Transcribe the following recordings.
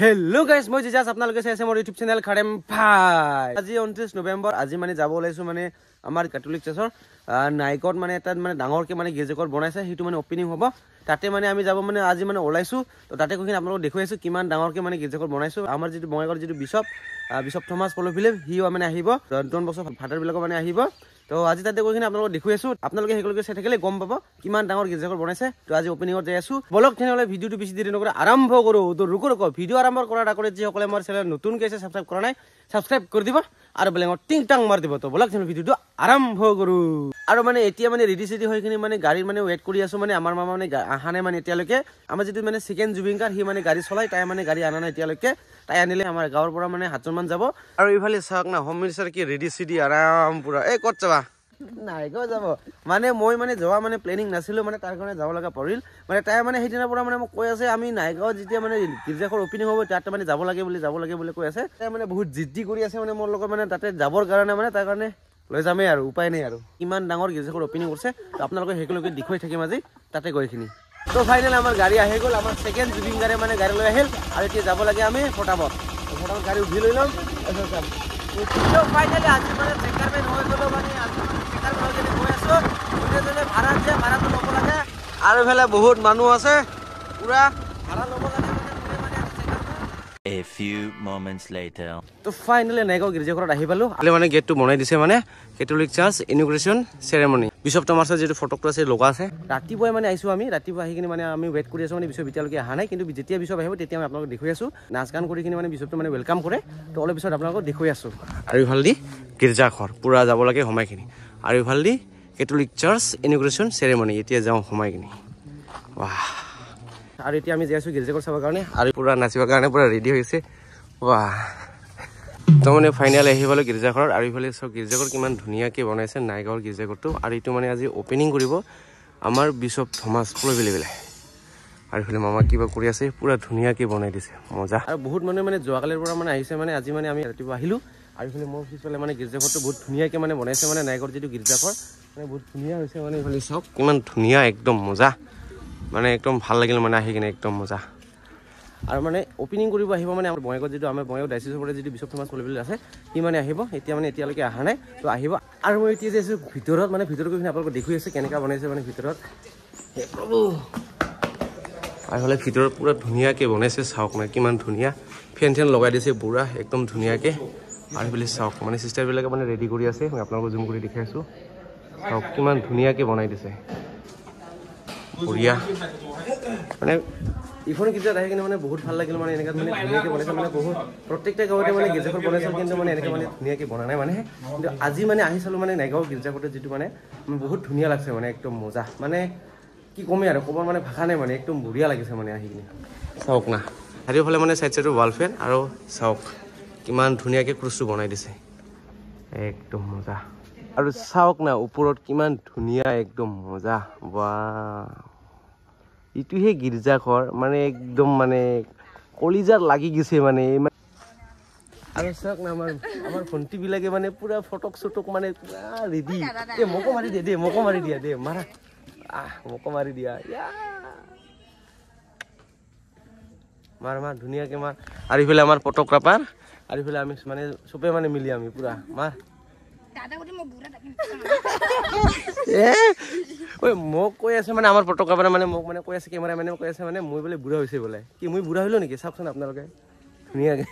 Hello guys, মই Jesus আপোনালোকে চাই আছে মোৰ YouTube চেনেল খাৰেম ভাই। আজি 29 নৱেম্বৰ, আজি মানে যাব ওলাইছো মানে আমাৰ ক্যাথলিক চাৰ্চৰ নাইকত মানে এটা মানে ডাঙৰকে মানে গিৰ্জাঘৰ বনাইছে, হিটো মানে ওপেনিং হ'ব। তাতে মানে আমি যাব মানে আজি মানে ওলাইছো। তো তাতে কোকিন আপোনালোকক দেখুৱাইছো কিমান ডাঙৰকে মানে গিৰ্জাঘৰ বনাইছো। আমাৰ যেটো বঙাইগাঁৱৰ যেটো বিশপ থমাস পল ফিলিপ হিও মানে আহিব, 2 বছৰ ফাদাৰ বিলাক মানে আহিব। তো আজি তাতে কোকিন আপোনালোকক দেখুৱাইছো, আপোনালোকে হেকলকে চাই থাকিলে গম পাব কিমান ডাঙৰ গিৰ্জাঘৰ বনাইছে। তো আজি ওপেনিংত যাই আছো। বলক তেনেহলে ভিডিওটো বেছি দেৰি নকৰা আৰম্ভ কৰো। তো ৰুকো ভিডিও আৰম্ভ কৰাৰ আগতে যি সকলে আমাৰ চেনেল নতুন কৈছে সাবস্ক্ৰাইব কৰা নাই সাবস্ক্ৰাইব কৰি দিব আৰু বেলেঙৰ টিং টাং মাৰ দিব। তো বলক তেনেহলে ভিডিওটো আৰম্ভ কৰো। আৰু মানে এতিয়া মানে ৰেডি সেডি হৈ কিনে মানে গাড়ীৰ মানে ওয়েট কৰি আছো। মানে আমাৰ মামা মানে আহা নাই মানে এতিয়ালৈকে। আমাৰ যেটো মানে সেকেন্ড জুবিনকাৰ হি মানে গাড়ী চলাই, তাই মানে গাড়ী আনা নাই এতিয়ালৈকে। তাই আনিলে আমাৰ গাঁৱৰ পৰা মানে 7জন মান যাব। আৰু ইফালে চাওক না হোম মিনিষ্টাৰ কি ৰেডি সিডি আৰাম পুৰা। এই ক'ত যাবা? নাইগাঁও যাব মানে মই মানে যোৱা মানে প্লেনিং নাছিলো, মানে তাৰ কাৰণে যাব লগা পৰিল। মানে তাই মানে সেইদিনাৰ পৰা মানে মোক কৈ আছে আমি নাইগাঁও যেতিয়া মানে গিৰ্জাঘৰ ওপেনিং হ'ব তাতে মানে যাব লাগে বুলি কৈ আছে। তাই মানে বহুত জিদ্দি কৰি আছে মানে মোৰ লগত মানে তাতে যাবৰ কাৰণে মানে তাৰ কাৰণে লৈ যামেই আৰু উপায় নাই আৰু। ইমান ডাঙৰ গিৰ্জাঘৰ ওপেনিং কৰিছে, তো আপোনালোকে সেইকলৈকে দেখুৱাই থাকিম আজি তাতে গৈখিনি। তো ফাইনেলি আমাৰ গাড়ী আহি গ'ল, আমাৰ সেকেন্ড জুবিন গাড়ী মানে গাড়ী লৈ আহিল আৰু এতিয়া যাব লাগে আমি ফটাফট গাড়ী উঠি লৈ ল'ম। তো ফাইনেলি আজি মানে চেকাৰমেন হৈ গ'লো, মানে ভাড়াটো ল'ব লাগে আৰু এফালে বহুত মানুহ আছে পুৰা ভাড়া ল'ব লাগে। A few moments later. তো ফাইনেলি নাইগাঁও গিৰ্জাঘৰত আহি পালো। মানে গেটটো বনাই দিছে মানে কেথলিক চাৰ্চ ইনগ্ৰেচন চেৰেমনি। বিশপ থমাসৰ যেটো ফটোটো আছে লগা আছে। ৰাতিপুৱাই মানে আহিছো আমি, ৰাতিপুৱা আহি কিনে মানে আমি ওয়েট কৰি আছো। মানে বিশপ এতিয়ালৈকে অহা নাই, কিন্তু যেতিয়া বিশপ আহিব তেতিয়া আমি আপোনালোকক দেখুৱাই আছো। নাচ গান কৰি কিনে মানে বিশপটো মানে ওয়েলকাম কৰে। তো অলপ পিছত আপোনালোকক দেখুৱাই আছো। আৰু ইফালদি গিৰ্জাঘৰ পুৰা যাব লাগে সোমাইখিনি, আৰু ইফালদি কেথলিক চাৰ্চ ইনগ্ৰেচন চেৰেমনি। এতিয়া যাওঁ সোমাই কিনে। বাহ, আৰু এতিয়া আমি যাই আছো গিৰ্জাঘৰ চাবৰ কাৰণে আৰু পুৰা নাচিবৰ কাৰণে পুৰা ৰেডি হৈছে। বাহ, তো মানে ফাইনেল আহি পালো গিৰ্জাঘৰত। আৰু ইফালে চব গিৰ্জাঘৰ কিমান ধুনীয়াকৈ বনাইছে নাইগাঁৱৰ গিৰ্জাঘৰটো। আৰু এইটো মানে আজি ওপেনিং কৰিব আমাৰ বিশপ থমাস পল ফিলিপে। আৰু ইফালে মামা কিবা কৰি আছে, পুৰা ধুনীয়াকৈ বনাই দিছে, মজা। আৰু বহুত মানুহে মানে যোৱাকালিৰ পৰা মানে আহিছে, মানে আজি মানে আমি ৰাতিপুৱা আহিলো। আৰু ইফালে মোৰ পিছফালে মানে গিৰ্জাঘৰটো বহুত ধুনীয়াকৈ মানে বনাইছে, মানে নাইগাঁৱৰ যেটো গিৰ্জাঘৰ মানে বহুত ধুনীয়া হৈছে। মানে ইফালে চাওক কিমান ধুনীয়া, একদম মজা, মানে একদম ভাল লাগিল মানে আহি কিনে একদম মজা। আৰু মানে ওপেনিং কৰিব আহিব মানে আমাৰ বঙাইগাঁৱত যেটো আমাৰ বঙাইগাঁও ডাইচিছৰ পৰা যেটো বিশপ থমাস পল ফিলিপ আছে, সি মানে আহিব। এতিয়া মানে এতিয়ালৈকে অহা নাই, তো আহিব। আৰু মই এতিয়া যাইছো ভিতৰত, মানে ভিতৰত গৈ কিনে আপোনালোকক দেখুৱাই আছে কেনেকুৱা বনাইছে মানে ভিতৰত। প্ৰভু, আৰু হ'লে ভিতৰত পুৰা ধুনীয়াকৈ বনাইছে, চাওক মানে কিমান ধুনীয়া। ফেন চেন লগাই দিছে পুৰা একদম ধুনীয়াকৈ। আৰু বুলি চাওক মানে চিষ্টাৰবিলাকে মানে ৰেডি কৰি আছে, মই আপোনালোকক জুম কৰি দেখাই আছো। চাওক কিমান ধুনীয়াকৈ বনাই দিছে, বঢ়িয়া। মানে ইখন গিৰ্জাত আহি কিনে মানে বহুত ভাল লাগিল। মানে এনেকৈ মানে ধুনীয়াকৈ বনাইছে, মানে বহুত প্ৰত্যেকটা গাঁৱতে মানে গিৰ্জাঘৰ বনাইছিল, কিন্তু মানে এনেকৈ মানে ধুনীয়াকৈ বনা নাই মানে। কিন্তু আজি মানে আহি চালোঁ মানে নাইগাঁও গিৰ্জাঘৰটো যিটো মানে বহুত ধুনীয়া লাগছে, মানে একদম মজা। মানে কি কমেই আৰু ক'বৰ মানে ভাষা নাই, মানে একদম বঢ়িয়া লাগিছে মানে আহি কিনে। চাওক না চাৰিওফালে মানে চাইড চাইডৰ ৱাল ফেন, আৰু চাওক কিমান ধুনীয়াকৈ ক্ৰুচটো বনাই দিছে, একদম মজা। আৰু চাওক না ওপৰত কিমান ধুনীয়া, একদম মজা। বাহ, ইটোহে গিৰ্জাঘৰ, মানে একদম মানে কলিজাত লাগি গৈছে মানে। আৰু চাওক না আমাৰ ভণ্টিবিলাকে মানে পুৰা ফটক চটক মানে পুৰা ৰেডি। মোকো মাৰি দিয়া মোকো মাৰি দিয়া মাৰা, মোকো মাৰি দিয়া, মাৰ ধুনীয়াকৈ মাৰ। আৰু ইফালে আমাৰ ফটোগ্ৰাফাৰ, আৰু ইফালে আমি মানে চবে মানে মিলি আমি পুৰা মাৰ। মোক কৈ আছে মানে আমাৰ ফটোগ্ৰাফাৰে মানে মোক মানে কৈ আছে, কেমেৰা মেনে কৈ আছে মানে মই বোলে বুঢ়া হৈছে বোলে। কি মই বুঢ়া হলো নেকি? চাওকচোন আপোনালোকে ধুনীয়াকৈ।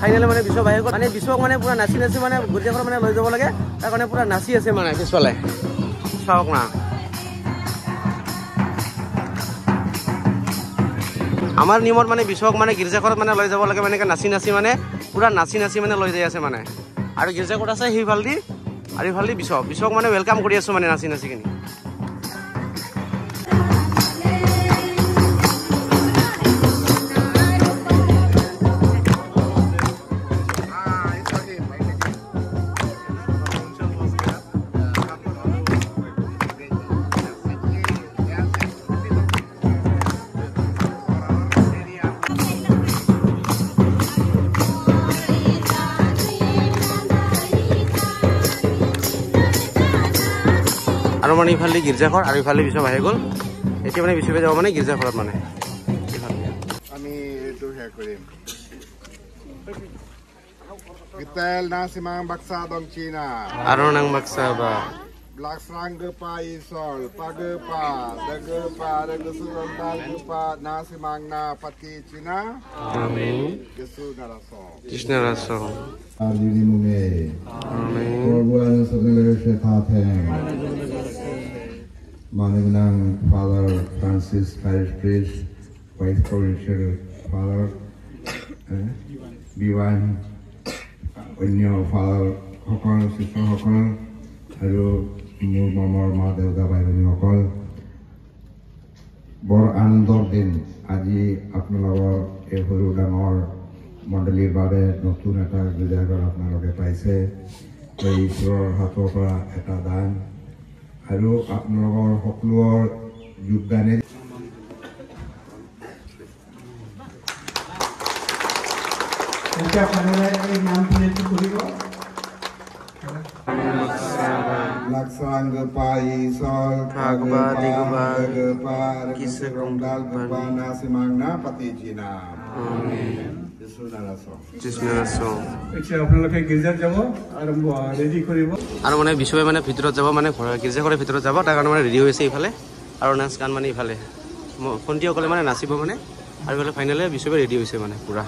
ফাইনেলি মানে বিশপ আহি গ'ল, মানে বিশপ মানে পুৰা নাচি মানে গিৰ্জাঘৰ মানে লৈ যাব লাগে, তাৰ কাৰণে পুৰা নাচি আছে মানে পিছফালে। চাওক না আমাৰ নিয়মত মানে বিশপ মানে গিৰ্জাঘৰত মানে লৈ যাব লাগে, মানে নাচি মানে পুৰা নাচি মানে লৈ যাই আছে মানে। আৰু গিৰ্জাঘৰত আছে সেইফালদি, আৰু ইফালদি বিশপ মানে ৱেলকাম কৰি আছো মানে নাচি কিনি। আৰু মানে ইফালে গীৰ্জাঘৰ আৰু ইফালে বিশ্বপ আহি গ'ল এতিয়া মানে বিশ্বপে যাব মানে গীৰ্জাঘৰত মানে আমি এইটো হে কৰিম Gitel nasimang baksa dong Cina. আৰু নাং বাক্সা বা Laksrang gepa isol, pagepa, dagepa, dagesurondal gepa nasimang na pati Cina. আমিন Yesu naraso. কৃষ্ণ ৰাস Alini munge. আমিন Korban segala sethateng. Manunang Father Francis Parish Priest, Vice Provincial Father, Biwan, অন্য Father সকল শিষ্যসকল আৰু মোৰ মমৰ মা দেউতা ভাই ভনীসকল বৰ আনন্দৰ দিন আজি আপোনালোকৰ এই সৰু ডাঙৰ মণ্ডলীৰ বাবে নতুন এটা গীৰ্জাঘৰ আপোনালোকে পাইছে এই ঈশ্বৰৰ হাতৰ পৰা এটা দান আৰু আপোনালোকৰ সকলোৰ যোগদানে Laksang gepa isol Phagba digba gepa kisrongdal gepa nasimangna pati Cina. Yesu naraso. Krishna ৰাস এতিয়া আপোনালোকে গীৰ্জাত যাব আৰম্ভ ৰেডি কৰিব আৰু মানে বিশ্বই মানে ভিতৰত যাব মানে গীৰ্জাঘৰৰ ভিতৰত যাব তাৰ কাৰণে মানে ৰেডি হৈছে ইফালে আৰু নাচ গান মানে ইফালে ভণ্টিসকলে মানে নাচিব মানে আৰু ইফালে ফাইনেলে বিশ্বই ৰেডি হৈছে মানে পুৰা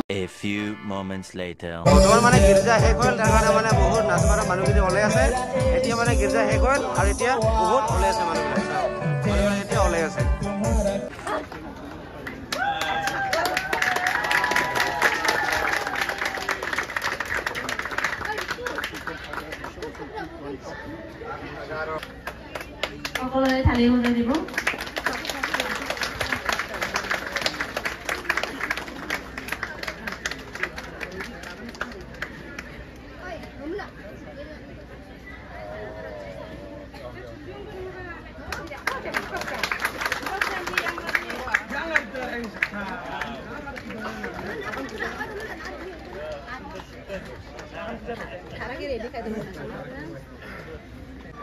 A few moments later. বৰ্তমান মানে গীৰ্জা শেষ হ'ল তাৰ কাৰণে মানে বহুত নাচ মাৰা মানুহখিনি ওলাই আছে এতিয়া মানে গীৰ্জা শেষ হ'ল আৰু এতিয়া বহুত ওলাই আছে মানুহবিলাক এতিয়া ওলাই আছে সকলোৱে থালি বনাই দিব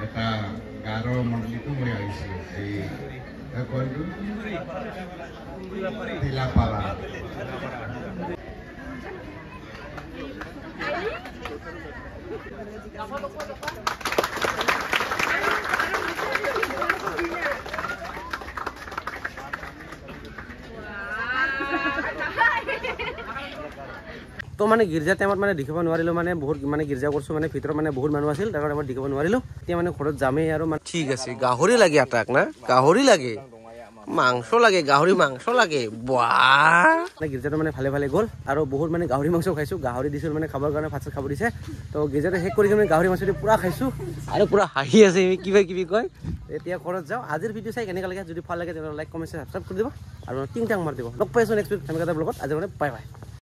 এটা গাঁৱৰ মণ্ডলীটো মই আহিছোঁ এই কয়টো তিলাপাৰা তো মানে গীৰ্জা টাইমত মানে দেখিব নোৱাৰিলোঁ মানে বহুত মানে গীৰ্জা কৰিছোঁ মানে ভিতৰত মানে বহুত মানুহ আছিল তাৰ কাৰণে দেখিব নোৱাৰিলোঁ এতিয়া মানে ঘৰত যামেই আৰু মানে ঠিক আছে গাহৰি লাগে আটাক না গাহৰি লাগে মাংস লাগে গাহৰি মাংস লাগে বাহ গীৰ্জাটো মানে ভালে ভালে গ'ল আৰু বহুত মানে গাহৰি মাংস খাইছোঁ গাহৰি দিছিল মানে খাবৰ কাৰণে ভাত চাত খাব দিছে তো গীৰ্জাটো শেষ কৰি কিনে গাহৰি মাংস দি পুৰা খাইছোঁ আৰু পুৰা হাঁহি আছে কিবা কিবি কয় এতিয়া ঘৰত যাওঁ আজিৰ ভিডিঅ' চাই কেনেকুৱা লাগে যদি ভাল লাগে তেনেহ'লে লাইক কমেণ্ট ছাবস্ক্ৰাইব কৰি দিব আৰু টিং টাং মাৰি দিব লগ পাইছোঁ নেক্সট উইক তেনেকুৱা এটা ব্লগত আজি মানে বাই বাই